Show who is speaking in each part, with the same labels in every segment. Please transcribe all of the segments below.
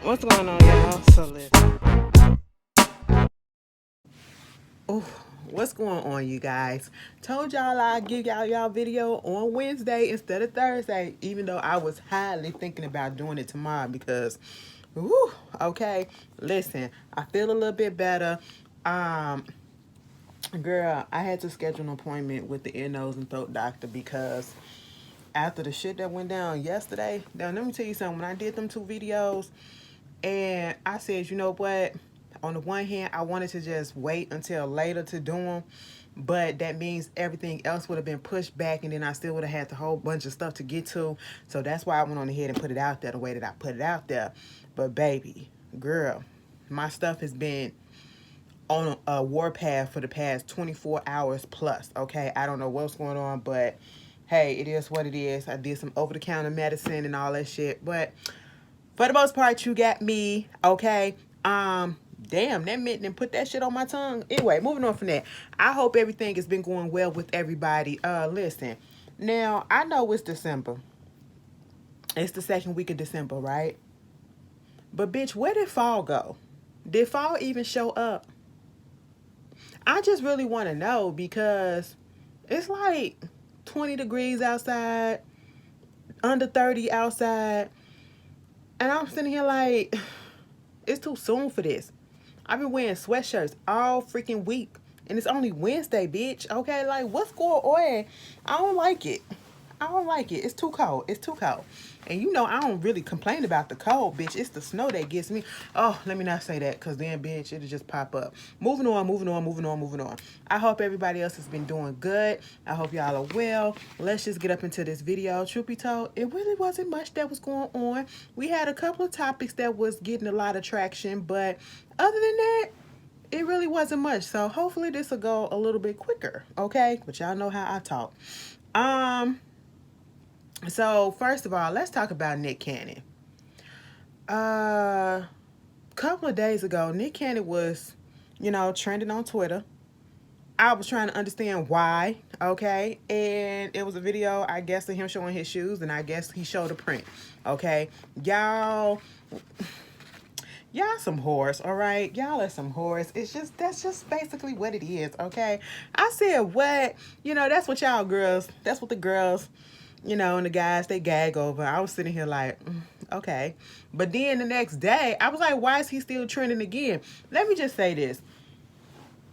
Speaker 1: What's going on, y'all? So listen. Oh, what's going on, you guys? Told y'all I'd give y'all video on Wednesday instead of Thursday, even though I was highly thinking about doing it tomorrow because, whew, okay. Listen, I feel a little bit better. Um, Girl, I had to schedule an appointment with the ear, nose, and throat doctor because after the shit that went down yesterday, now let me tell you something. When I did them two videos, and I said, you know what? On the one hand, I wanted to just wait until later to do them, but that means everything else would have been pushed back, and then I still would have had the whole bunch of stuff to get to. So that's why I went on ahead and put it out there the way that I put it out there. But baby, girl, my stuff has been on a warpath for the past 24 hours plus. Okay, I don't know what's going on, but hey, it is what it is. I did some over-the-counter medicine and all that shit, but for the most part, you got me. Okay. Damn, that meant and put that shit on my tongue. Anyway, moving on from that. I hope everything has been going well with everybody. Listen. Now, I know it's December. It's the second week of December, right? But bitch, where did fall go? Did fall even show up? I just really want to know because it's like 20 degrees outside, under 30 outside. And I'm sitting here like, it's too soon for this. I've been wearing sweatshirts all freaking week. And it's only Wednesday, bitch. Okay, like, what's going on? I don't like it. I don't like it. It's too cold. It's too cold. And you know, I don't really complain about the cold, bitch. It's the snow that gets me. Oh, let me not say that, because then, bitch, it'll just pop up. Moving on, moving on, moving on, moving on. I hope everybody else has been doing good. I hope y'all are well. Let's just get up into this video. Truth be told, it really wasn't much that was going on. We had a couple of topics that was getting a lot of traction, but other than that, it really wasn't much. So hopefully this will go a little bit quicker, okay? But y'all know how I talk. So first of all, let's talk about Nick Cannon. Couple of days ago, Nick Cannon was, trending on Twitter. I was trying to understand why, okay? And it was a video, I guess, of him showing his shoes, and I guess he showed a print, okay? Y'all some whores, all right? Y'all are some whores. That's just basically what it is, okay? I said what? That's what y'all girls, that's what the girls, and the guys, they gag over. I was sitting here like, okay. But then the next day, I was like, why is he still trending again? Let me just say this.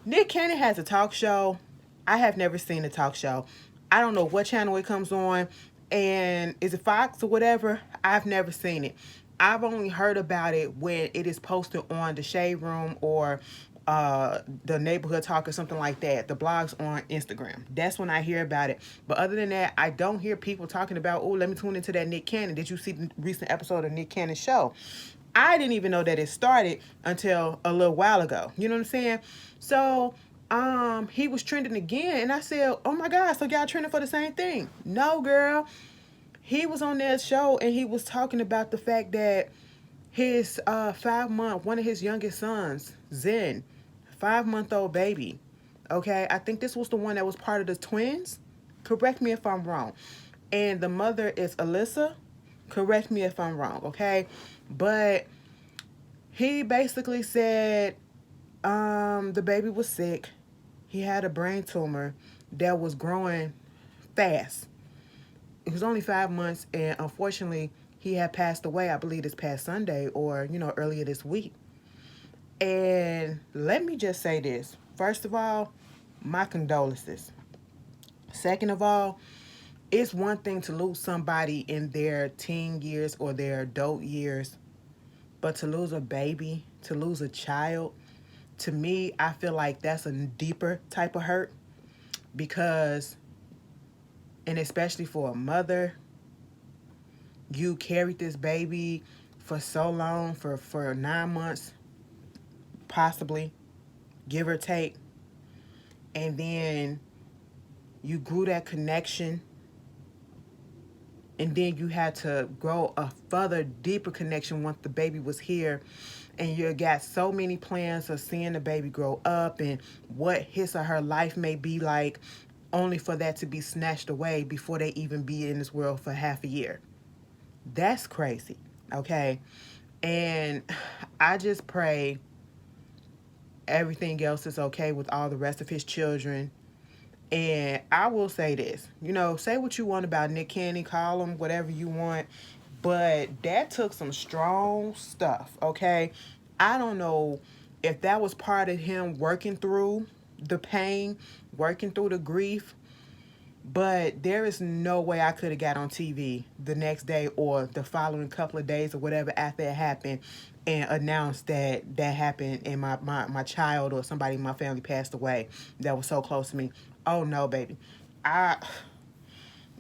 Speaker 1: Nick Cannon has a talk show. I have never seen a talk show. I don't know what channel it comes on. And is it Fox or whatever? I've never seen it. I've only heard about it when it is posted on the Shade Room or the Neighborhood Talk or something like that. The blogs on Instagram. That's when I hear about it. But other than that, I don't hear people talking about, oh, let me tune into that Nick Cannon. Did you see the recent episode of Nick Cannon's show? I didn't even know that it started until a little while ago. You know what I'm saying? So he was trending again, and I said, oh my God, so y'all trending for the same thing? No, girl. He was on that show, and he was talking about the fact that his 5-month, one of his youngest sons, Zen, 5-month-old baby. Okay, I think this was the one that was part of the twins. Correct me if I'm wrong. And the mother is Alyssa. Correct me if I'm wrong, okay? But he basically said the baby was sick. He had a brain tumor that was growing fast. It was only 5 months, and unfortunately, he had passed away, I believe, this past Sunday or, earlier this week. And let me just say this. First of all, my condolences. Second of all, it's one thing to lose somebody in their teen years or their adult years, but to lose a baby, to lose a child, to me, I feel like that's a deeper type of hurt because, and especially for a mother, you carried this baby for so long, for 9 months, possibly, give or take, and then you grew that connection, and then you had to grow a further, deeper connection once the baby was here, and you got so many plans of seeing the baby grow up and what his or her life may be like, only for that to be snatched away before they even be in this world for half a year. That's crazy, okay? And I just pray everything else is okay with all the rest of his children. And I will say this, say what you want about Nick Cannon, call him whatever you want, but that took some strong stuff, okay? I don't know if that was part of him working through the pain, working through the grief, but there is no way I could have got on TV the next day or the following couple of days or whatever after it happened and announced that that happened and my child or somebody in my family passed away that was so close to me. Oh no, baby. I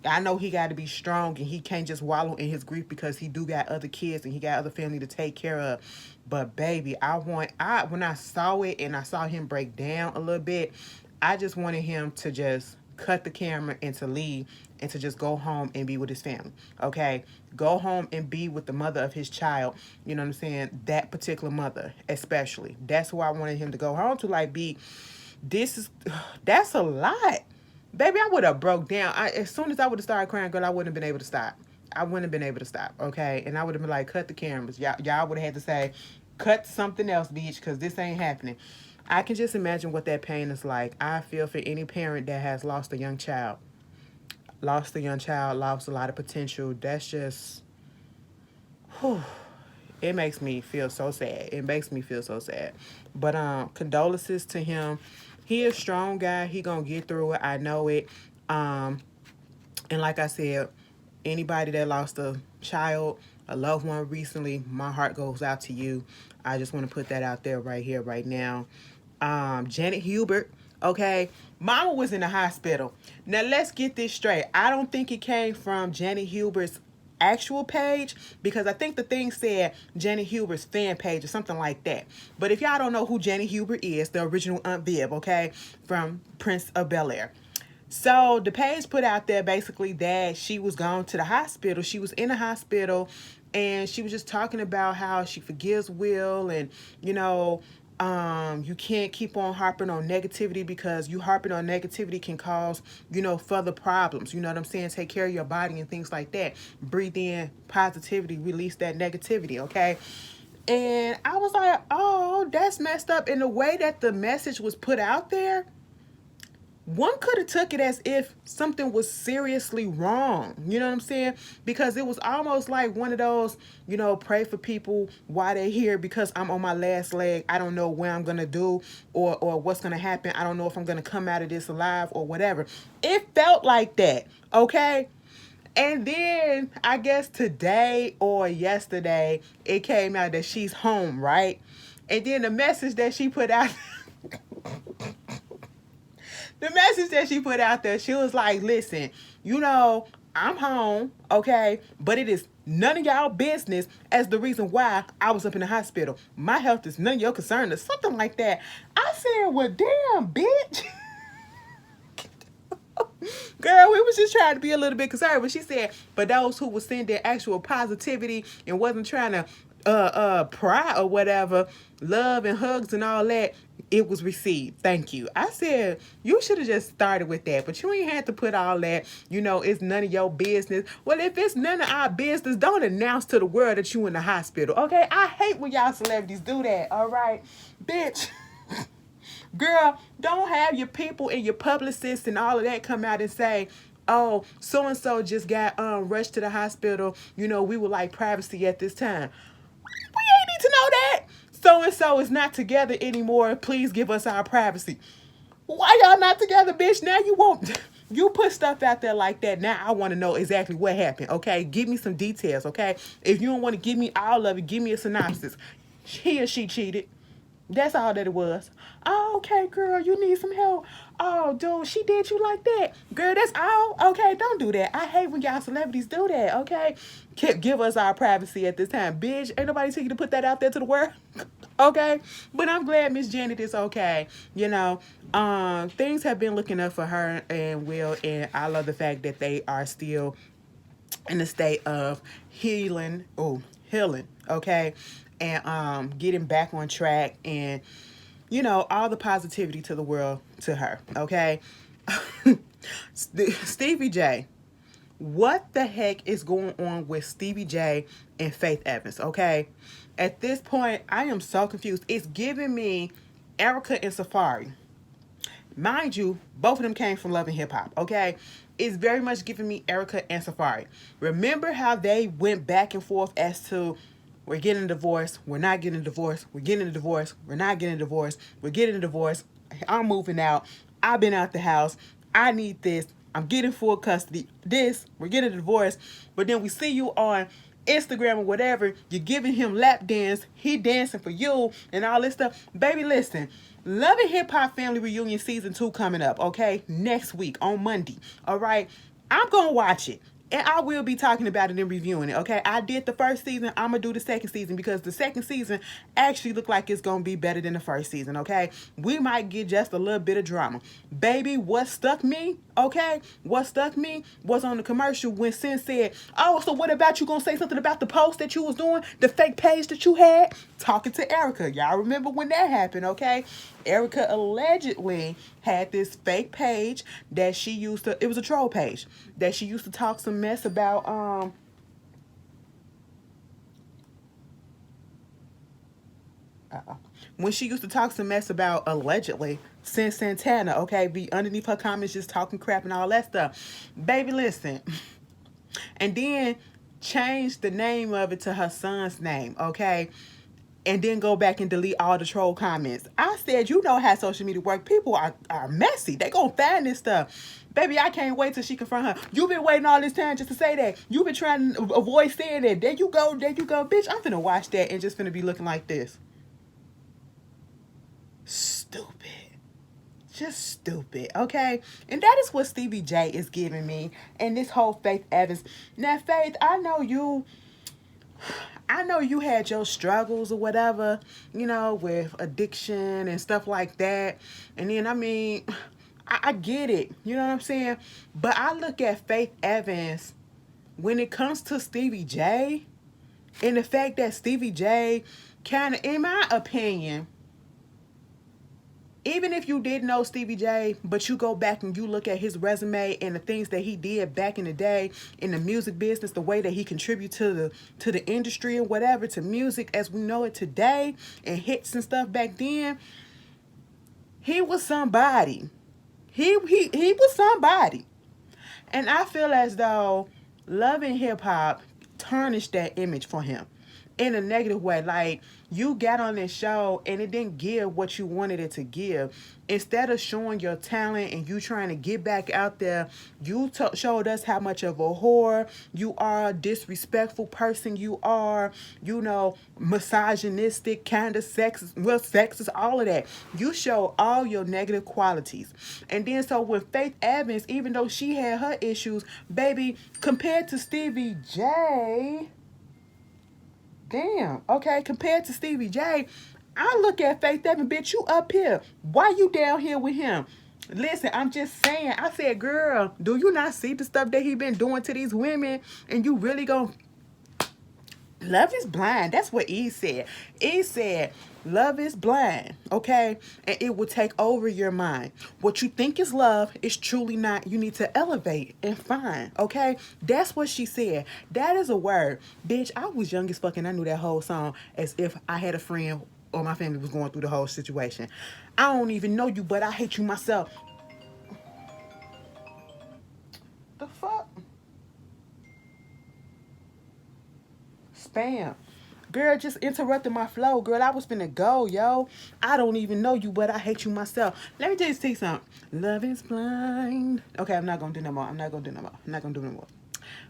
Speaker 1: I know he got to be strong and he can't just wallow in his grief because he do got other kids and he got other family to take care of. But baby, when I saw it and I saw him break down a little bit, I just wanted him to just cut the camera and to leave and to just go home and be with his family. Okay? Go home and be with the mother of his child. You know what I'm saying? That particular mother, especially. That's who I wanted him to go home to. Like, this is, that's a lot. Baby, I would have broke down. As soon as I would have started crying, girl, I wouldn't have been able to stop. I wouldn't have been able to stop, okay? And I would have been like, cut the cameras. Y'all would have had to say, cut something else, bitch, because this ain't happening. I can just imagine what that pain is like. I feel for any parent that has lost a young child. Lost a lot of potential. That's just, whew, it makes me feel so sad. It makes me feel so sad. But condolences to him. He a strong guy. He gonna get through it. I know it. And like I said, anybody that lost a child, a loved one recently, my heart goes out to you. I just want to put that out there right here, right now. Janet Hubert, okay, mama was in the hospital. Now let's get this straight. I don't think it came from Janet Hubert's actual page because I think the thing said Janet Hubert's fan page or something like that. But if y'all don't know who Janet Hubert is, the original Aunt Viv, okay, from Prince of Bel-Air. So the page put out there basically that she was gone to the hospital. She was in the hospital and she was just talking about how she forgives Will and, you can't keep on harping on negativity because you harping on negativity can cause, further problems. You know what I'm saying? Take care of your body and things like that. Breathe in positivity, release that negativity, okay? And I was like, oh, that's messed up. And the way that the message was put out there, one could have took it as if something was seriously wrong. You know what I'm saying? Because it was almost like one of those, pray for people while they're here because I'm on my last leg. I don't know where I'm going to do or what's going to happen. I don't know if I'm going to come out of this alive or whatever. It felt like that, okay? And then I guess today or yesterday, it came out that she's home, right? And then the message that she put out... The message that she put out there, she was like, listen, I'm home, okay? But it is none of y'all business as the reason why I was up in the hospital. My health is none of your concern or something like that. I said, well, damn, bitch. Girl, we was just trying to be a little bit concerned. But she said, for those who were sending actual positivity and wasn't trying to pry or whatever, love and hugs and all that, it was received. Thank you. I said, you should have just started with that, but you ain't had to put all that, it's none of your business. Well, if it's none of our business, don't announce to the world that you in the hospital, okay? I hate when y'all celebrities do that, all right? Bitch. Girl, don't have your people and your publicists and all of that come out and say, oh, so-and-so just got rushed to the hospital. We would like privacy at this time. We ain't need to know that. So-and-so is not together anymore. Please give us our privacy. Why y'all not together, bitch? Now you won't. You put stuff out there like that. Now I want to know exactly what happened, okay? Give me some details, okay? If you don't want to give me all of it, give me a synopsis. He or she cheated. That's all that it was. Oh, okay, girl, you need some help. Oh, dude, she did you like that. Girl, that's all. Okay, don't do that. I hate when y'all celebrities do that, okay? Give us our privacy at this time. Bitch, ain't nobody tell you to put that out there to the world. Okay? But I'm glad Miss Janet is okay. Things have been looking up for her and Will, and I love the fact that they are still in a state of healing, okay? And getting back on track and all the positivity to the world to her, okay? Stevie J, What the heck is going on with Stevie J and Faith Evans, okay? At this point, I am so confused. It's giving me Erykah and Safari. Mind you, both of them came from Love and Hip Hop, okay? It's very much giving me Erykah and Safari. Remember how they went back and forth as to we're getting a divorce, we're not getting a divorce, we're getting a divorce, we're not getting a divorce, we're getting a divorce, I'm moving out, I've been out the house, I need this, I'm getting full custody, this, we're getting a divorce, but then we see you on Instagram or whatever, you're giving him lap dance, he dancing for you, and all this stuff. Baby, listen, Love and Hip Hop Family Reunion Season 2 coming up, okay? Next week on Monday, all right? I'm going to watch it. And I will be talking about it and reviewing it, okay? I did the first season. I'm going to do the second season because the second season actually look like it's going to be better than the first season, okay? We might get just a little bit of drama. Baby, what stuck me, okay? What stuck me was on the commercial when Sin said, oh, so what about you going to say something about the post that you was doing, the fake page that you had? Talking to Erykah. Y'all remember when that happened, okay? Erykah allegedly had this fake page that she used to, it was a troll page, that she used to talk some mess about, when she used to talk some mess about, allegedly, Sin Santana, okay, be underneath her comments just talking crap and all that stuff. Baby, listen. And then change the name of it to her son's name, okay? And then go back and delete all the troll comments. I said, you know how social media work. People are messy. They gonna find this stuff. Baby, I can't wait till she confront her. You've been waiting all this time just to say that. You've been trying to avoid saying that. There you go, bitch. I'm finna watch that and just finna be looking like this. Stupid. Just stupid, okay? And that is what Stevie J is giving me. And this whole Faith Evans. Now, Faith, I know you had your struggles or whatever, you know, with addiction and stuff like that. And then, I mean, I get it. You know what I'm saying? But I look at Faith Evans when it comes to Stevie J and the fact that Stevie J kind of, in my opinion, even if you didn't know Stevie J, but you go back and you look at his resume and the things that he did back in the day in the music business, the way that he contributed to the industry and whatever, to music as we know it today, and hits and stuff back then, he was somebody. He was somebody. And I feel as though Love and Hip Hop tarnished that image for him in a negative way. Like, you got on this show and it didn't give what you wanted it to give. Instead of showing your talent and you trying to get back out there, you showed us how much of a whore you are, a disrespectful person you are, you know, misogynistic, kind of sexist, well, sexist, all of that. You show all your negative qualities. And then so with Faith Evans, even though she had her issues, baby, compared to Stevie J, damn, okay, compared to Stevie J, I look at Faith Evans, bitch, you up here. Why you down here with him? Listen, I'm just saying. I said, girl, do you not see the stuff that he been doing to these women? And you really gonna... Love is blind. That's what E said. E said, love is blind, okay? And it will take over your mind. What you think is love is truly not. You need to elevate and find, okay? That's what she said. That is a word. Bitch, I was young as fuck and I knew that whole song as if I had a friend or my family was going through the whole situation. I don't even know you, but I hate you myself. The fuck? Spam. Girl, just interrupted my flow. Girl, I was finna go, yo. I don't even know you, but I hate you myself. Let me just say something. Love is blind. Okay, I'm not gonna do no more. I'm not gonna do no more.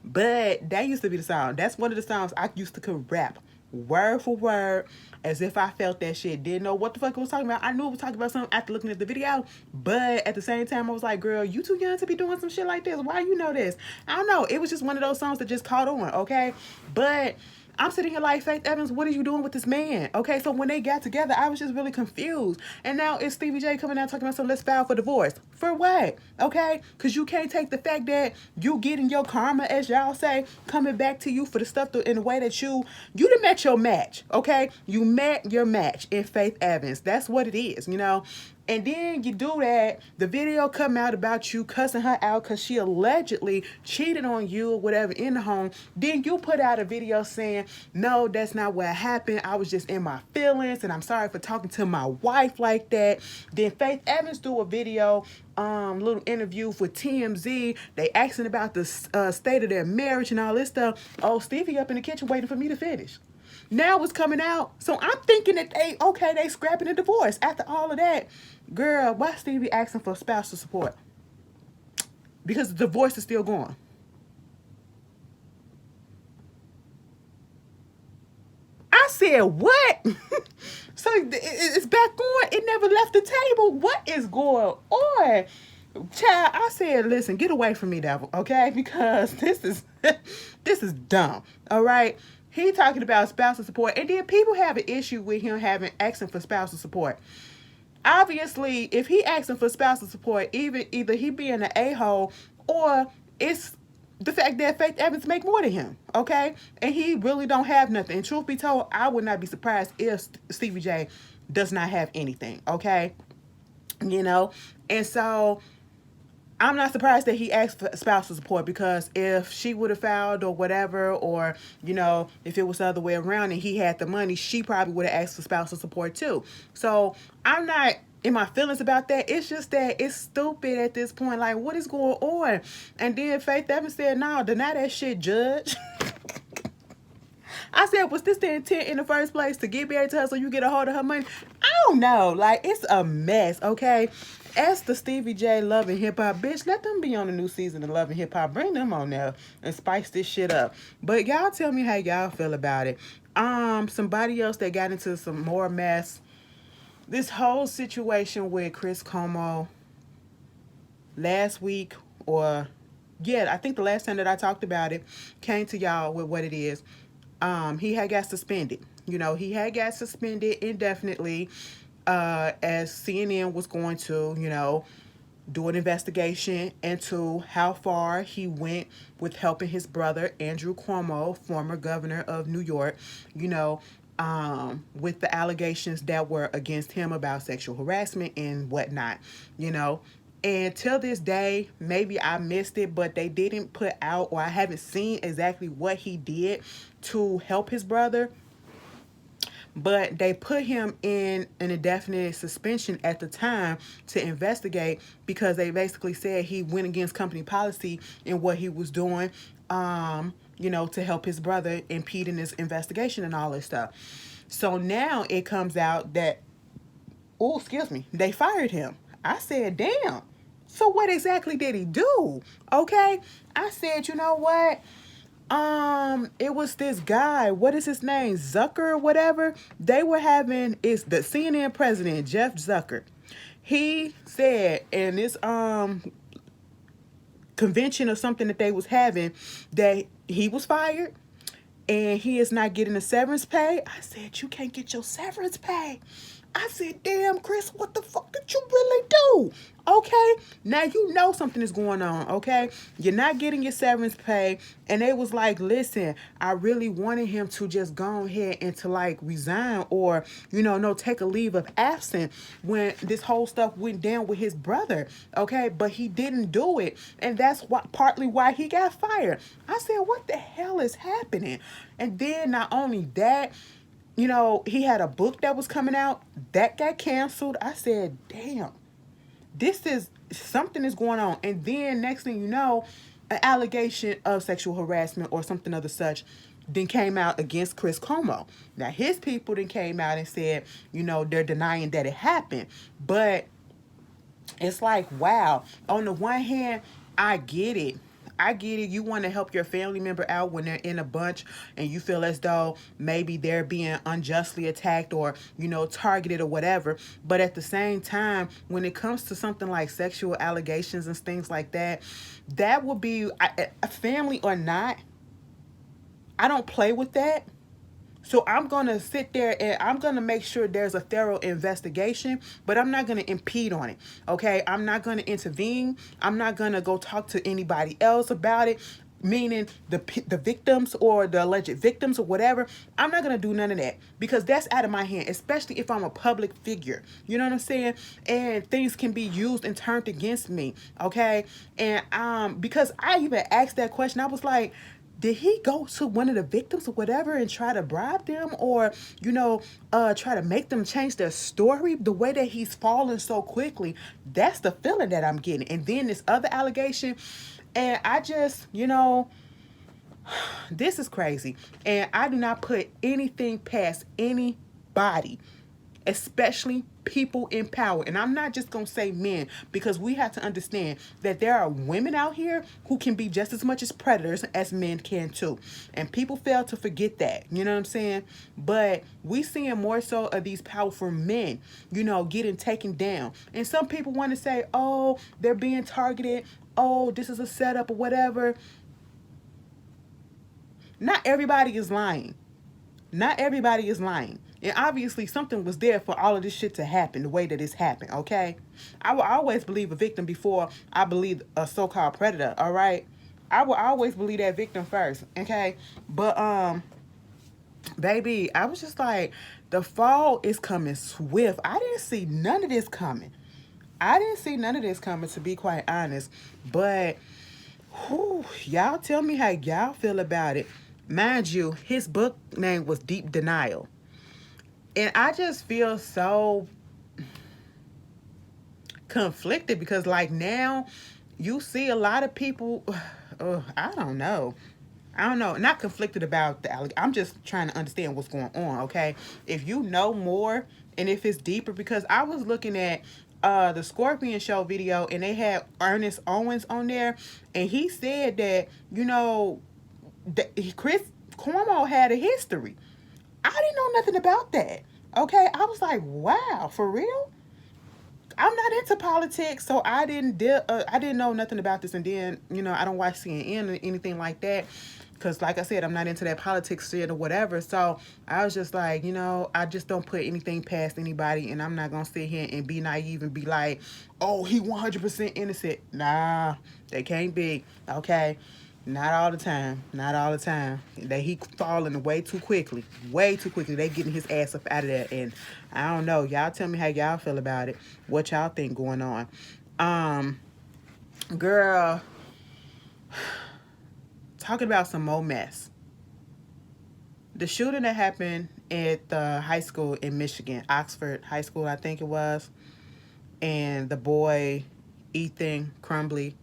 Speaker 1: But that used to be the song. That's one of the songs I used to could rap word for word as if I felt that shit. Didn't know what the fuck it was talking about. I knew it was talking about something after looking at the video, but at the same time I was like, girl, you too young to be doing some shit like this. Why you know this? I don't know. It was just one of those songs that just caught on, okay? But I'm sitting here like, Faith Evans, what are you doing with this man? Okay, so when they got together, I was just really confused. And now it's Stevie J coming out talking about, so let's file for divorce. For what? Okay? Because you can't take the fact that you getting your karma, as y'all say, coming back to you for the stuff in the way that you done met your match, okay? You met your match in Faith Evans. That's what it is, you know? And then you do that, the video come out about you cussing her out because she allegedly cheated on you or whatever in the home. Then you put out a video saying, no, that's not what happened. I was just in my feelings and I'm sorry for talking to my wife like that. Then Faith Evans do a video, little interview for TMZ. They asking about the state of their marriage and all this stuff. Oh, Stevie up in the kitchen waiting for me to finish. Now it's coming out. So I'm thinking that they scrapping a divorce. After all of that, girl, why Stevie asking for spousal support? Because the divorce is still going. I said, what? So it's back on. It never left the table. What is going on? Child, I said, listen, get away from me, devil, okay? Because this is this is dumb. All right. He talking about spousal support, and then people have an issue with him asking for spousal support. Obviously, if he asking for spousal support, either he being an a-hole or it's the fact that Faith Evans make more than him, okay? And he really don't have nothing. And truth be told, I would not be surprised if Stevie J does not have anything, okay? You know? And so I'm not surprised that he asked for spousal support, because if she would have filed or whatever, or, you know, if it was the other way around and he had the money, she probably would have asked for spousal support too. So I'm not in my feelings about that. It's just that it's stupid at this point. Like, what is going on? And then Faith Evans said, no, deny that shit, judge. I said, was this the intent in the first place, to get married to her so you get a hold of her money? I don't know. Like, it's a mess, okay? As the Stevie J Love and Hip Hop, bitch, let them be on the new season of Love and Hip Hop. Bring them on there and spice this shit up. But y'all tell me how y'all feel about it. Somebody else that got into some more mess. This whole situation with Chris Cuomo last week, or yeah, I think the last time that I talked about it, came to y'all with what it is. He had got suspended. You know, he had got suspended indefinitely, as CNN was going to, you know, do an investigation into how far he went with helping his brother, Andrew Cuomo, former governor of New York, you know, with the allegations that were against him about sexual harassment and whatnot, you know. And till this day, maybe I missed it, but they didn't put out, or I haven't seen exactly what he did to help his brother. But they put him in an indefinite suspension at the time to investigate, because they basically said he went against company policy in what he was doing, you know, to help his brother, impeding this investigation and all this stuff. So now it comes out that, oh, excuse me, they fired him. I said, damn. So what exactly did he do? Okay. I said, you know what? It was this guy, what is his name? Zucker or whatever. They were having, it's the CNN president, Jeff Zucker. He said in this convention or something that they was having, that he was fired and he is not getting a severance pay. I said, you can't get your severance pay. I said, damn, Chris, what the fuck did you really do? Okay, now you know something is going on, okay? You're not getting your severance pay. And they was like, listen, I really wanted him to just go ahead and to like resign, or, you know, no, take a leave of absence when this whole stuff went down with his brother, okay? But he didn't do it. And that's partly why he got fired. I said, what the hell is happening? And then not only that, you know, he had a book that was coming out that got canceled. I said, damn, this is something is going on. And then next thing you know, an allegation of sexual harassment or something of the such then came out against Chris Cuomo. Now his people then came out and said, you know, they're denying that it happened. But it's like, wow, on the one hand, I get it. I get it. You want to help your family member out when they're in a bunch and you feel as though maybe they're being unjustly attacked or, you know, targeted or whatever. But at the same time, when it comes to something like sexual allegations and things like that, that would be a family or not. I don't play with that. So I'm going to sit there and I'm going to make sure there's a thorough investigation, but I'm not going to impede on it, okay? I'm not going to intervene. I'm not going to go talk to anybody else about it. meaning the victims or the alleged victims or whatever. I'm not gonna do none of that because that's out of my hand, especially if I'm a public figure. You know what I'm saying? And things can be used and turned against me. Okay, and because I even asked that question, I was like, did he go to one of the victims or whatever and try to bribe them, or try to make them change their story the way that he's falling so quickly? That's the feeling that I'm getting. And then this other allegation, and I just, this is crazy. And I do not put anything past anybody, especially people in power. And I'm not just going to say men, because we have to understand that there are women out here who can be just as much as predators as men can too. And people fail to forget that. You know what I'm saying? But we seeing more so of these powerful men, getting taken down. And some people want to say, oh, they're being targeted. Oh, this is a setup or whatever. Not everybody is lying. Not everybody is lying. And obviously something was there for all of this shit to happen the way that it's happened, okay? I will always believe a victim before I believe a so-called predator, all right? I will always believe that victim first, okay? But, baby, I was just like, the fall is coming swift. I didn't see none of this coming. To be quite honest. But, y'all tell me how y'all feel about it. Mind you, his book name was Deep Denial. And I just feel so conflicted because, like, now you see a lot of people, I don't know. Not conflicted about I'm just trying to understand what's going on, okay? If you know more and if it's deeper, because I was looking at the Scorpion Show video and they had Ernest Owens on there, and he said that, Chris Cuomo had a history. I didn't know nothing about that. Okay, I was like, wow, for real? I'm not into politics, so I didn't know nothing about this. And then, I don't watch CNN or anything like that, because like I said, I'm not into that politics shit or whatever. So I was just like, I just don't put anything past anybody, and I'm not gonna sit here and be naive and be like, oh, he 100% innocent. Nah, they can't be. Okay. Not all the time. He falling way too quickly. They getting his ass up out of there. And I don't know. Y'all tell me how y'all feel about it. What y'all think going on. Girl, talking about some more mess. The shooting that happened at the high school in Michigan, Oxford High School, I think it was. And the boy, Ethan Crumbley,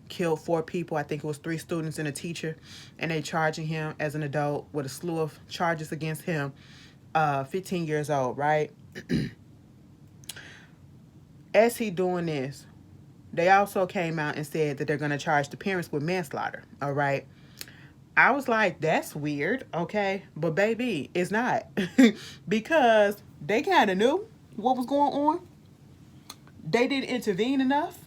Speaker 1: killed 4 people. I think it was 3 students and a teacher, and they charging him as an adult with a slew of charges against him. 15 years old, right? As he doing this, they also came out and said that they're going to charge the parents with manslaughter, all right? I was like, that's weird, okay? But baby, it's not. Because they kind of knew what was going on. They didn't intervene enough.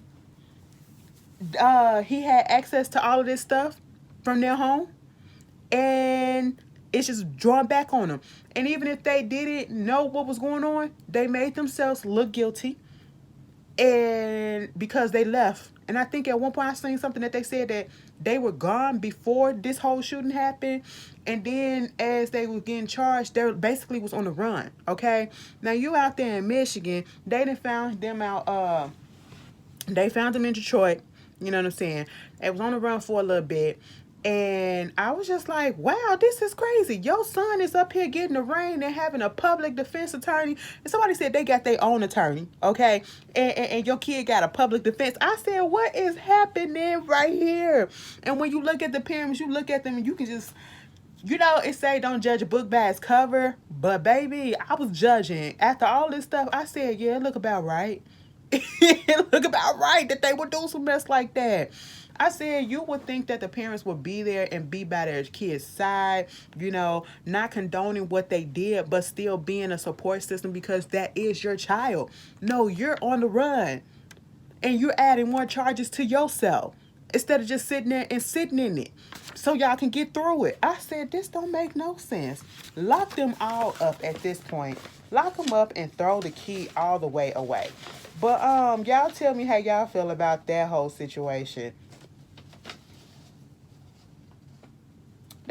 Speaker 1: He had access to all of this stuff from their home, and it's just drawn back on them. And even if they didn't know what was going on, they made themselves look guilty, and because they left. And I think at one point I seen something that they said that they were gone before this whole shooting happened, and then as they were getting charged, they basically was on the run. Okay, now you out there in Michigan, they done found them out. They found them in Detroit. You know what I'm saying? It was on the run for a little bit. And I was just like, wow, this is crazy. Your son is up here getting the rain and having a public defense attorney. And somebody said they got their own attorney, okay? And your kid got a public defense. I said, what is happening right here? And when you look at the parents, you look at them and you can just, it say don't judge a book by its cover. But baby, I was judging. After all this stuff, I said, yeah, look about right. Look about right that they would do some mess like that. I said you would think that the parents would be there and be by their kids' side, not condoning what they did, but still being a support system, because that is your child. No, you're on the run and you're adding more charges to yourself instead of just sitting there and sitting in it so y'all can get through it. I said, this don't make no sense. Lock them all up at this point. Lock them up and throw the key all the way away. But y'all tell me how y'all feel about that whole situation.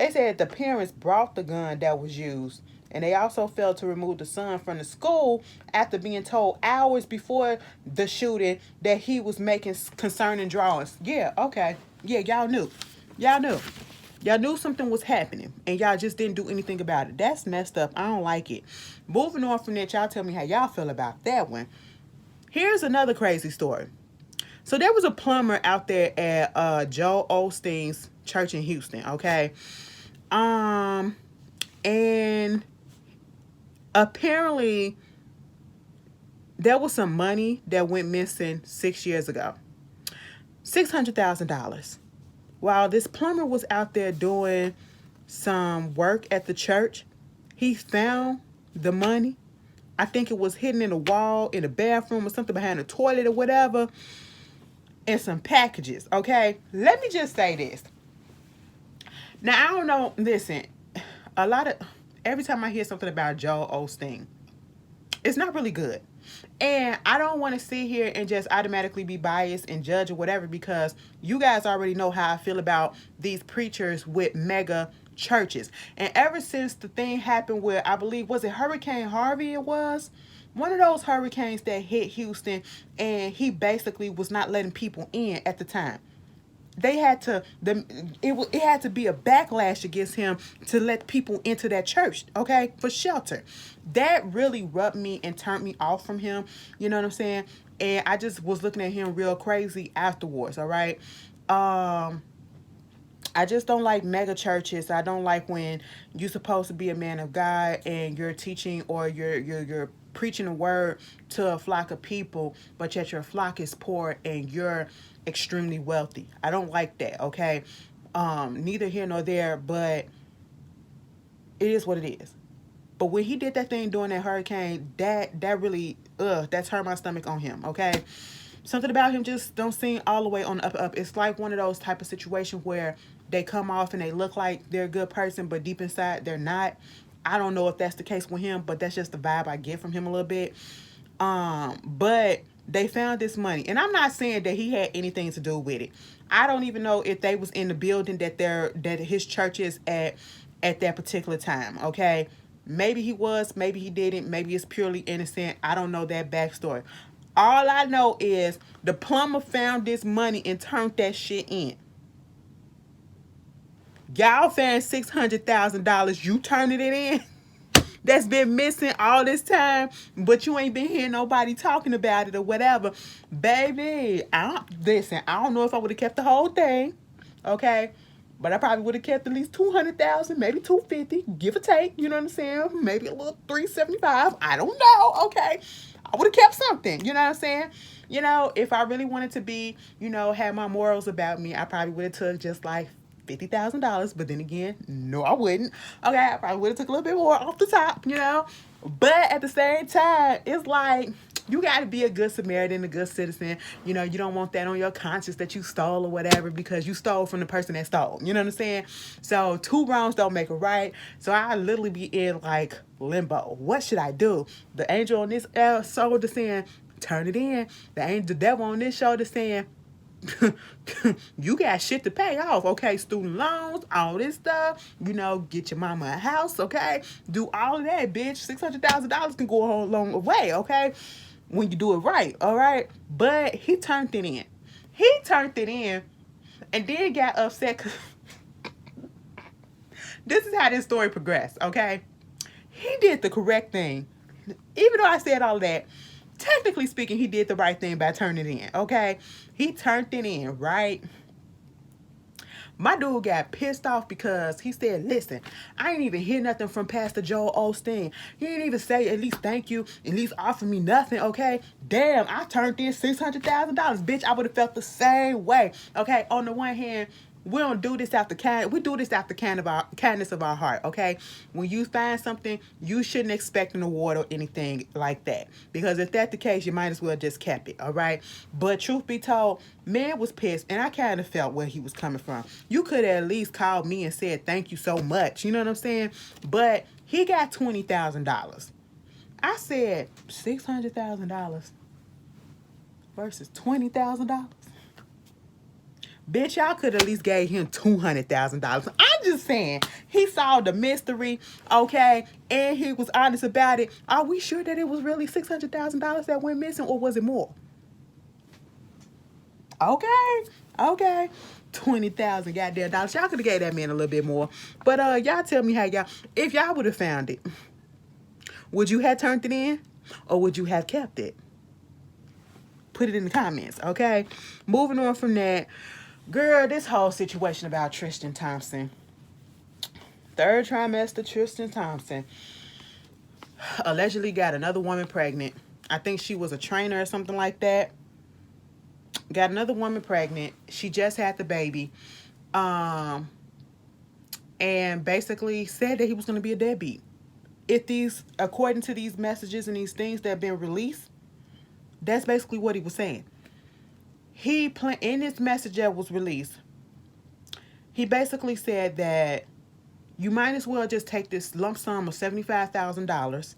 Speaker 1: They said the parents brought the gun that was used, and they also failed to remove the son from the school after being told hours before the shooting that he was making concerning drawings. Yeah, okay. Yeah, y'all knew. Y'all knew. Y'all knew something was happening, and y'all just didn't do anything about it. That's messed up. I don't like it. Moving on from that, y'all tell me how y'all feel about that one. Here's another crazy story. So there was a plumber out there at Joel Osteen's church in Houston, okay? And apparently there was some money that went missing 6 years ago. $600,000. While this plumber was out there doing some work at the church, he found the money. I think it was hidden in a wall, in a bathroom or something behind the toilet or whatever. And some packages, okay? Let me just say this. Now, I don't know, listen, every time I hear something about Joel Osteen, it's not really good. And I don't want to sit here and just automatically be biased and judge or whatever, because you guys already know how I feel about these preachers with mega churches. And ever since the thing happened with, I believe, was it Hurricane Harvey? It was one of those hurricanes that hit Houston, and he basically was not letting people in at the time. They had to it had to be a backlash against him to let people into that church, okay, for shelter. That really rubbed me and turned me off from him. You know what I'm saying? And I just was looking at him real crazy afterwards. All right. I just don't like mega churches. I don't like when you're supposed to be a man of God and you're teaching, or you're preaching a word to a flock of people, but yet your flock is poor and you're extremely wealthy. I don't like that, okay? Neither here nor there, but it is what it is. But when he did that thing during that hurricane, that really, that turned my stomach on him, okay? Something about him just don't seem all the way on the up. It's like one of those type of situations where they come off and they look like they're a good person, but deep inside they're not. I don't know if that's the case with him, but that's just the vibe I get from him a little bit. But they found this money, and I'm not saying that he had anything to do with it. I don't even know if they was in the building that his church is at that particular time. Okay, maybe he was, maybe he didn't, maybe it's purely innocent. I don't know that backstory. All I know is the plumber found this money and turned that shit in. Y'all found $600,000. You turning it in? That's been missing all this time, but you ain't been hearing nobody talking about it or whatever. Baby, I don't know if I would have kept the whole thing, okay? But I probably would have kept at least 200,000, maybe 250, give or take. You know what I'm saying? Maybe a little 375. I don't know, okay? I would have kept something. You know what I'm saying? You know, if I really wanted to be, have my morals about me, I probably would have took just like $50,000, but then again, no, I wouldn't. Okay, I probably would have took a little bit more off the top, But at the same time, it's like you got to be a good Samaritan, a good citizen. You don't want that on your conscience that you stole or whatever, because you stole from the person that stole. You know what I'm saying? So 2 wrongs don't make a right. So I literally be in like limbo. What should I do? The angel on this shoulder saying, turn it in. The devil on this shoulder saying, you got shit to pay off, okay? Student loans, all this stuff, get your mama a house, okay? Do all of that, bitch. $600,000 can go a long way, okay? When you do it right, all right? But he turned it in. And then got upset. This is how this story progressed, okay? He did the correct thing. Even though I said all that, technically speaking, he did the right thing by turning it in, okay? He turned it in, right? My dude got pissed off because he said, listen, I ain't even hear nothing from Pastor Joel Osteen. He didn't even say at least thank you, at least offer me nothing, okay? Damn, I turned in $600,000. Bitch, I would have felt the same way, okay? On the one hand, we don't do this out the we do this out the kindness of our heart, okay? When you find something, you shouldn't expect an award or anything like that. Because if that's the case, you might as well just kept it, all right? But truth be told, man was pissed, and I kind of felt where he was coming from. You could have at least called me and said thank you so much, you know what I'm saying? But he got $20,000. I said $600,000 versus $20,000. Bitch, y'all could at least gave him $200,000. I'm just saying. He solved the mystery, okay, and he was honest about it. Are we sure that it was really $600,000 that went missing, or was it more? Okay, okay. 20,000 goddamn dollars. Y'all could have gave that man a little bit more. But y'all tell me how y'all, if y'all would have found it, would you have turned it in, or would you have kept it? Put it in the comments, okay? Moving on from that, girl, this whole situation about Tristan Thompson. Third trimester Tristan Thompson allegedly got another woman pregnant. I think she was a trainer or something like that. Got another woman pregnant. She just had the baby. And basically said that he was going to be a deadbeat. If these, according to these messages and these things that have been released, that's basically what he was saying. In this message that was released, he basically said that you might as well just take this lump sum of $75,000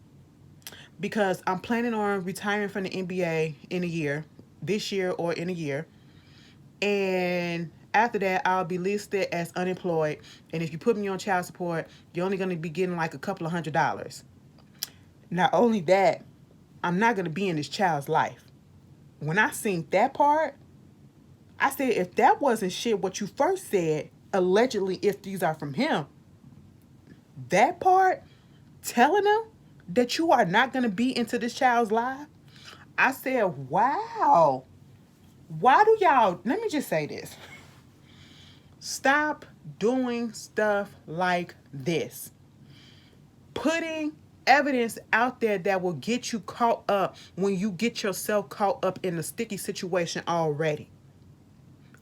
Speaker 1: because I'm planning on retiring from the NBA in a year, this year or in a year. And after that, I'll be listed as unemployed. And if you put me on child support, you're only going to be getting like a couple of $100s. Not only that, I'm not going to be in this child's life. When I seen that part, I said, if that wasn't shit what you first said, allegedly, if these are from him, that part, telling him that you are not going to be into this child's life, I said, wow. Why do y'all, let me just say this. Stop doing stuff like this. Putting evidence out there that will get you caught up when you get yourself caught up in a sticky situation already.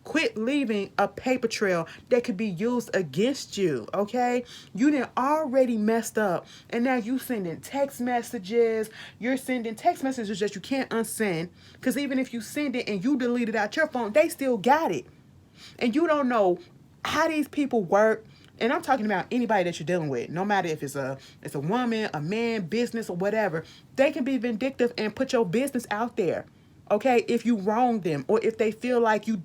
Speaker 1: Quit leaving a paper trail that could be used against you, okay? You done already messed up, and now you sending text messages. You're sending text messages that you can't unsend, because even if you send it and you delete it out your phone, they still got it. And you don't know how these people work. And I'm talking about anybody that you're dealing with, no matter if it's a woman, a man, business, or whatever. They can be vindictive and put your business out there. Okay, if you wrong them, or if they feel like you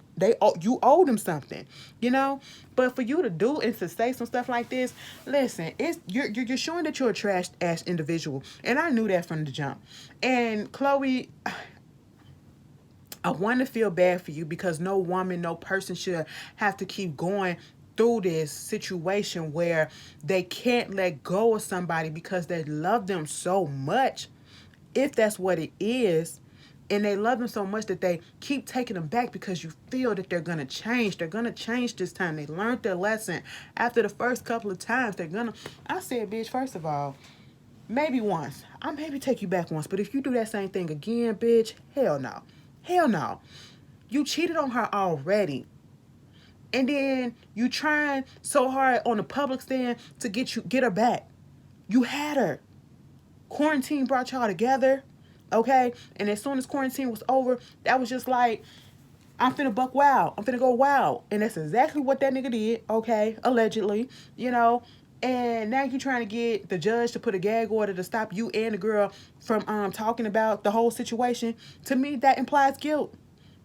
Speaker 1: owe them something, you know. But for you to do and to say some stuff like this, listen, you're showing that you're a trash ass individual, and I knew that from the jump. And Chloe, I want to feel bad for you, because no woman, no person should have to keep going through this situation where they can't let go of somebody because they love them so much, if that's what it is. And they love them so much that they keep taking them back because you feel that they're going to change. They're going to change this time. They learned their lesson. After the first couple of times, I said, bitch, first of all, maybe once. I maybe take you back once. But if you do that same thing again, bitch, hell no. Hell no. You cheated on her already. And then you trying so hard on the public stand to get her back. You had her. Quarantine brought y'all together. Okay, and as soon as quarantine was over, that was just like, I'm finna buck wild. I'm finna go wild. And that's exactly what that nigga did, okay, allegedly, you know. And now you trying to get the judge to put a gag order to stop you and the girl from talking about the whole situation. To me, that implies guilt.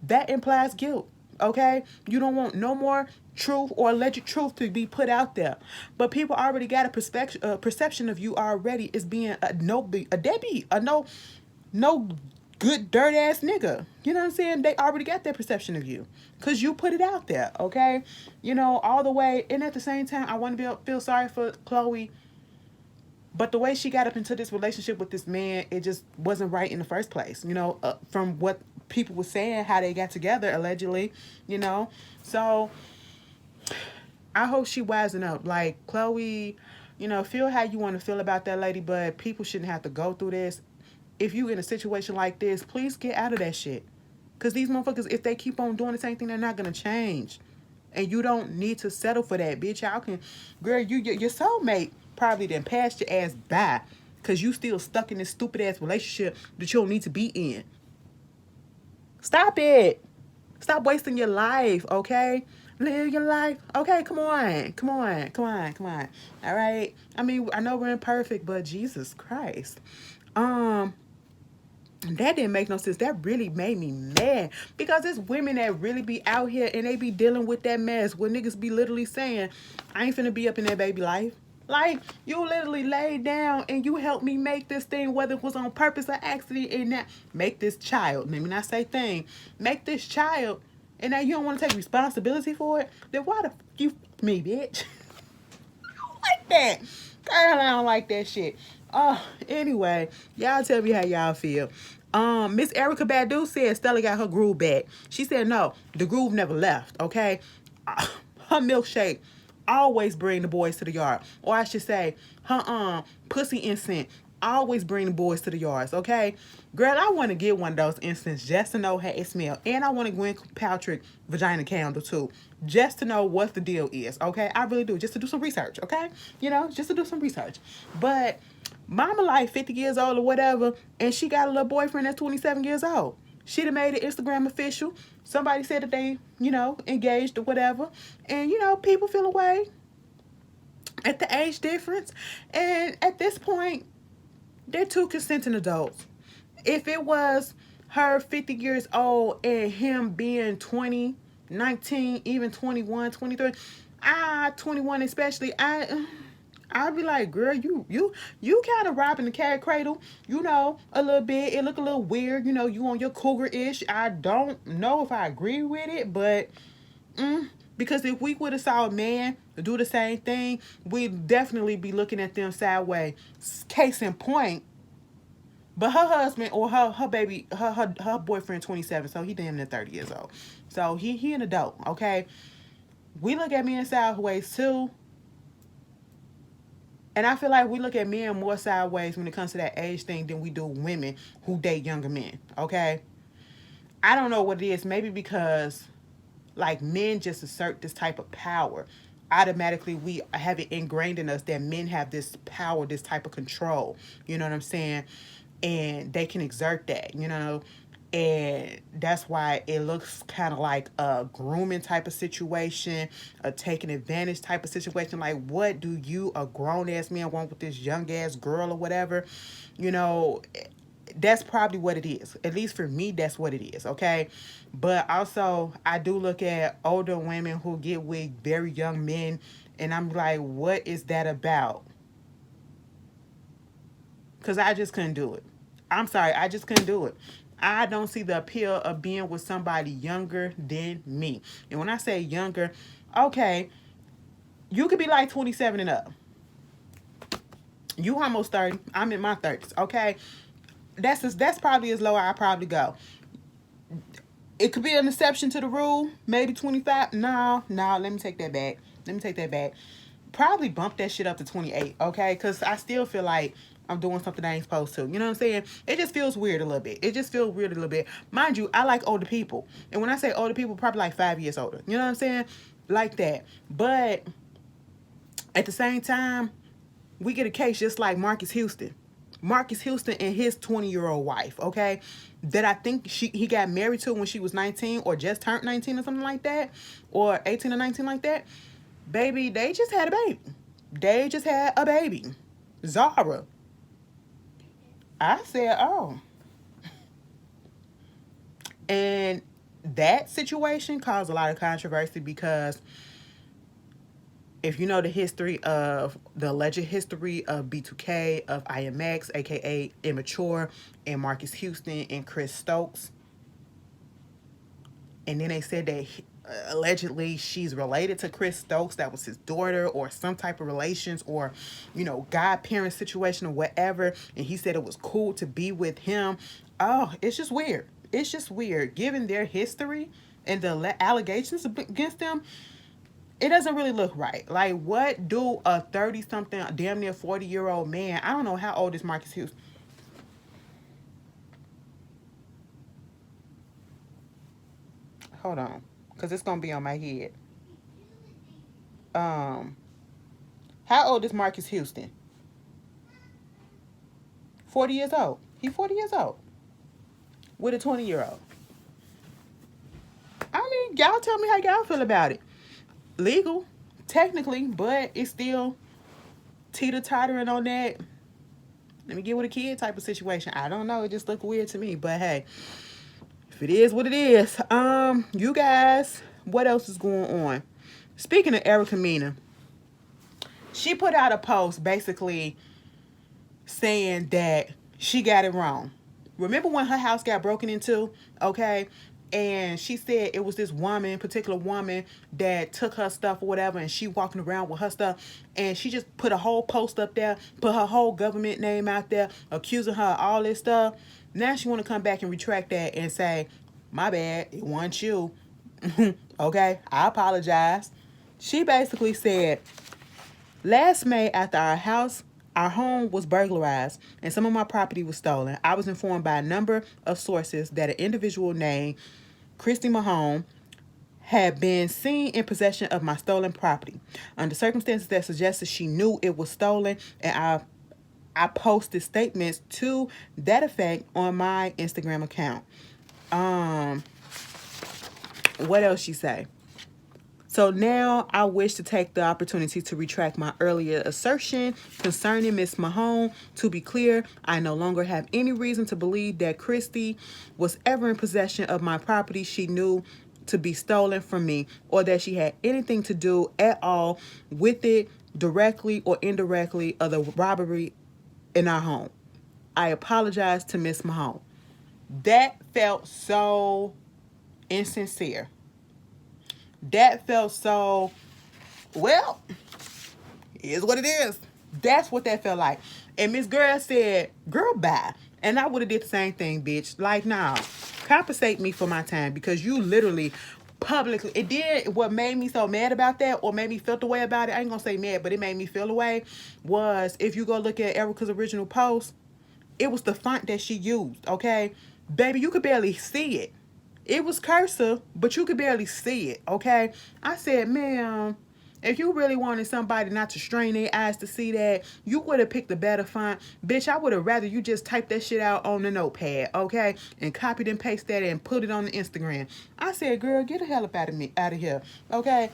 Speaker 1: That implies guilt, okay? You don't want no more truth or alleged truth to be put out there. But people already got a perception of you already as being a deadbeat, no good dirt ass nigga. You know what I'm saying? They already got that perception of you because you put it out there, okay? You know, all the way. And at the same time, I want to feel sorry for Chloe, but the way she got up into this relationship with this man, it just wasn't right in the first place, you know, from what people were saying, how they got together allegedly, you know. So I hope she wising up. Like, Chloe, you know, feel how you want to feel about that lady, but people shouldn't have to go through this. If you in a situation like this, please get out of that shit. Because these motherfuckers, if they keep on doing the same thing, they're not going to change. And you don't need to settle for that, bitch. Y'all can, girl, your soulmate probably done passed your ass by because you still stuck in this stupid ass relationship that you don't need to be in. Stop it. Stop wasting your life, okay? Live your life. Okay, come on. All right? I mean, I know we're imperfect, but Jesus Christ. That didn't make no sense. That really made me mad because it's women that really be out here and they be dealing with that mess where niggas be literally saying, I ain't finna be up in that baby life. Like, you literally laid down and you helped me make this thing, whether it was on purpose or accident, and that make this child, let me not say thing, make this child, and now you don't want to take responsibility for it, then why the f you f me, bitch? I don't like that. Girl, I don't like that shit. Anyway, y'all tell me how y'all feel. Miss Erykah Badu said Stella got her groove back. She said no, the groove never left. Okay, her milkshake always bring the boys to the yard, or I should say, her pussy incense always bring the boys to the yards. Okay, girl, I want to get one of those incense just to know how it smell, and I want a Gwen Paltrow vagina candle too, just to know what the deal is. Okay, I really do, just to do some research. Okay, just to do some research, but. Mama like 50 years old or whatever, and she got a little boyfriend that's 27 years old. She'd have made it Instagram official. Somebody said that they, engaged or whatever. And, people feel away at the age difference. And at this point, they're two consenting adults. If it was her 50 years old and him being 20, 19, even 21, 23, 21 especially, I'd be like, girl, you kind of robbing the cat cradle, a little bit. It look a little weird, you on your cougar-ish. I don't know if I agree with it, but because if we would have saw a man do the same thing, we'd definitely be looking at them sideways. Case in point, but her husband or her baby, her boyfriend 27, so he damn near 30 years old. So he an adult, okay? We look at men sideways too. And I feel like we look at men more sideways when it comes to that age thing than we do women who date younger men, okay? I don't know what it is. Maybe because, like, men just assert this type of power. Automatically, we have it ingrained in us that men have this power, this type of control. You know what I'm saying? And they can exert that, and that's why it looks kind of like a grooming type of situation, a taking advantage type of situation. Like, what do you, a grown-ass man, want with this young-ass girl or whatever? That's probably what it is. At least for me, that's what it is, okay? But also, I do look at older women who get with very young men, and I'm like, what is that about? Because I just couldn't do it. I'm sorry, I just couldn't do it. I don't see the appeal of being with somebody younger than me. And when I say younger, okay, you could be like 27 and up. You almost 30. I'm in my 30s, okay? That's probably as low I probably go. It could be an exception to the rule. Maybe 25. No, let me take that back. Probably bump that shit up to 28, okay? Because I still feel like I'm doing something I ain't supposed to. You know what I'm saying? It just feels weird a little bit. Mind you, I like older people. And when I say older people, probably like 5 years older. You know what I'm saying? Like that. But at the same time, we get a case just like Marcus Houston. Marcus Houston and his 20-year-old wife, okay? That I think he got married to when she was 19 or just turned 19 or something like that. Or 18 or 19 like that. Baby, they just had a baby. Zara. I said, oh. And that situation caused a lot of controversy because if you know the alleged history of B2K, of IMX, aka Immature, and Marcus Houston and Chris Stokes, and then they said that allegedly she's related to Chris Stokes, that was his daughter, or some type of relations, or godparent situation or whatever, and he said it was cool to be with him. Oh, it's just weird given their history and the allegations against them. It doesn't really look right. Like, what do a 30 something damn near 40-year-old man, I don't know how old is Marcus Houston. Hold on, because it's gonna be on my head. How old is Marcus Houston? 40 years old. He's 40 years old with a 20-year-old. I mean, y'all tell me how y'all feel about it. Legal, technically, but it's still teeter-tottering on that. Let me get with a kid type of situation. I don't know. It just looked weird to me. But hey, if it is what it is. You guys, what else is going on? Speaking of Erykah Mena, she put out a post basically saying that she got it wrong. Remember when her house got broken into? Okay. And she said it was this woman, particular woman, that took her stuff or whatever, and she walking around with her stuff, and she just put a whole post up there, put her whole government name out there, accusing her of all this stuff. Now she want to come back and retract that and say, my bad, it wasn't you. Okay, I apologize. She basically said, last May, after our home was burglarized and some of my property was stolen, I was informed by a number of sources that an individual named Christy Mahone had been seen in possession of my stolen property under circumstances that suggested she knew it was stolen, and I posted statements to that effect on my Instagram account. What else she say? So now I wish to take the opportunity to retract my earlier assertion concerning Miss Mahone. To be clear, I no longer have any reason to believe that Christy was ever in possession of my property she knew to be stolen from me, or that she had anything to do at all with it, directly or indirectly, of the robbery in our home. I apologize to Miss Mahone. That felt so insincere. That felt so, well, is what it is. That's what that felt like. And Miss Girl said, girl, bye. And I would have did the same thing, bitch. Like, nah, compensate me for my time, because you literally publicly, it did, what made me so mad about that, or made me feel the way about it, I ain't gonna say mad, but it made me feel the way, was if you go look at Erykah's original post, it was the font that she used, okay? Baby, you could barely see it. It was cursive, but you could barely see it, okay? I said, ma'am, if you really wanted somebody not to strain their eyes to see that, you would have picked a better font. Bitch, I would have rather you just type that shit out on the notepad, okay? And copied and paste that and put it on the Instagram. I said, girl, get the hell up out of here, okay?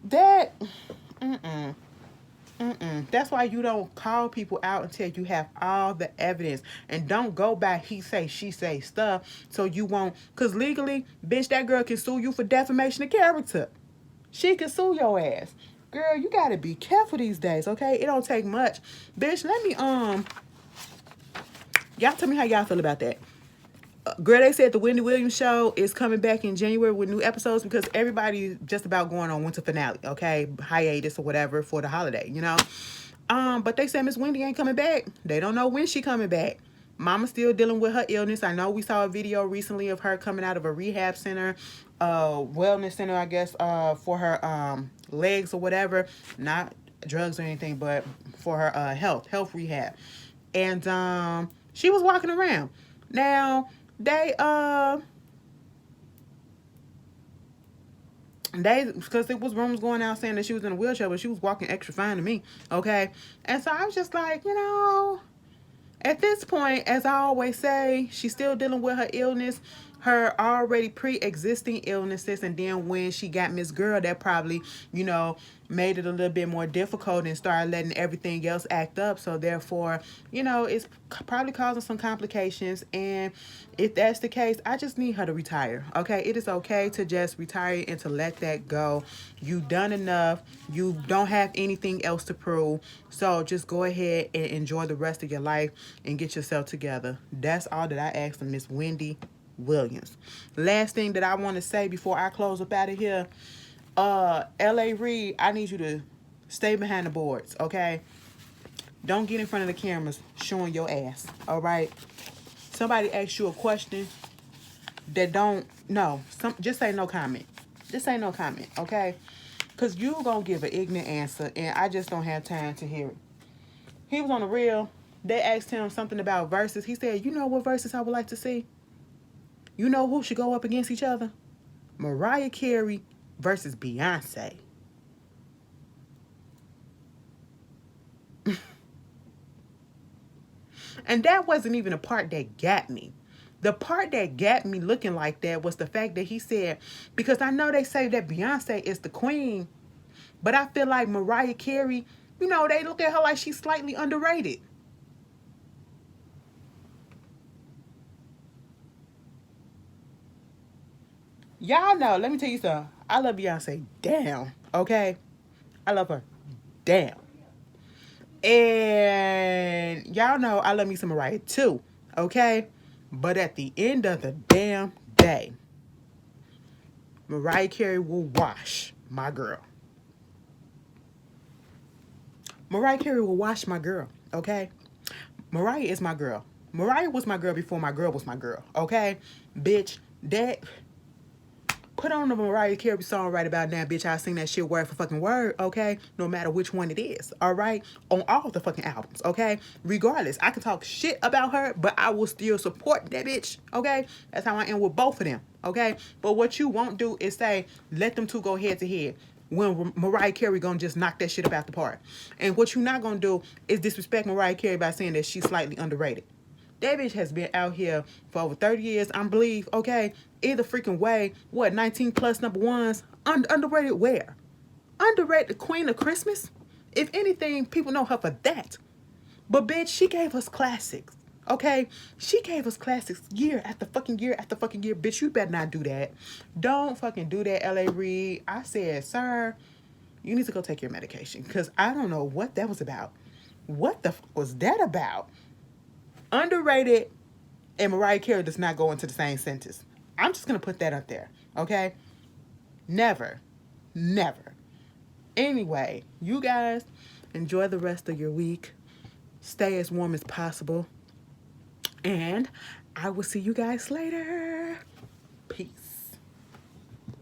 Speaker 1: That, that's why you don't call people out until you have all the evidence. And don't go by he say, she say stuff so you won't. Because legally, bitch, that girl can sue you for defamation of character. She can sue your ass. Girl, you got to be careful these days, okay? It don't take much. Bitch, let me, y'all tell me how y'all feel about that. Girl, they said the Wendy Williams show is coming back in January with new episodes, because everybody's just about going on winter finale, okay? Hiatus or whatever for the holiday, you know? But they said Miss Wendy ain't coming back. They don't know when she coming back. Mama's still dealing with her illness. I know we saw a video recently of her coming out of a rehab center, wellness center, I guess, for her legs or whatever. Not drugs or anything, but for her health rehab. And she was walking around. Now, they because it was rumors going out saying that she was in a wheelchair, but she was walking extra fine to me, okay? And so I was just like, you know, at this point, as I always say, she's still dealing with her illness, her already pre-existing illnesses, and then when she got Miss Girl, that probably, you know, made it a little bit more difficult and started letting everything else act up. So therefore, you know, it's probably causing some complications. And if that's the case, I just need her to retire, okay? It is okay to just retire and to let that go. You've done enough. You don't have anything else to prove. So just go ahead and enjoy the rest of your life and get yourself together. That's all that I asked of Miss Wendy Williams. Last thing that I want to say before I close up out of here, L.A. Reid, I need you to stay behind the boards, okay? Don't get in front of the cameras showing your ass, all right? Somebody asks you a question that don't, no, just say no comment. Just say no comment, okay? Because you gonna give an ignorant answer, and I just don't have time to hear it. He was on the reel. They asked him something about verses. He said, you know what verses I would like to see? You know who should go up against each other? Mariah Carey versus Beyonce. And that wasn't even the part that got me. The part that got me looking like that was the fact that he said, because I know they say that Beyonce is the queen, but I feel like Mariah Carey, you know, they look at her like she's slightly underrated. Y'all know, let me tell you something. I love Beyonce. Damn. Okay? I love her. Damn. And y'all know I love me some Mariah too. Okay? But at the end of the damn day, Mariah Carey will wash my girl. Mariah Carey will wash my girl. Okay? Mariah is my girl. Mariah was my girl before my girl was my girl. Okay? Bitch, that put on the Mariah Carey song right about now, bitch. I sing that shit word for fucking word, okay? No matter which one it is, all right? On all the fucking albums, okay? Regardless, I can talk shit about her, but I will still support that bitch, okay? That's how I am with both of them, okay? But what you won't do is say, let them two go head to head when Mariah Carey gonna just knock that shit about the park. And what you not gonna do is disrespect Mariah Carey by saying that she's slightly underrated. That bitch has been out here for over 30 years, I believe, okay? Either freaking way, what, 19 plus number ones? Underrated where? Underrated the Queen of Christmas? If anything, people know her for that. But bitch, she gave us classics, okay? She gave us classics year after fucking year after fucking year. Bitch, you better not do that. Don't fucking do that, L.A. Reid. I said, sir, you need to go take your medication because I don't know what that was about. What the fuck was that about? Underrated and Mariah Carey does not go into the same sentence. I'm just going to put that up there, okay? Never. Never. Anyway, you guys enjoy the rest of your week. Stay as warm as possible. And I will see you guys later. Peace.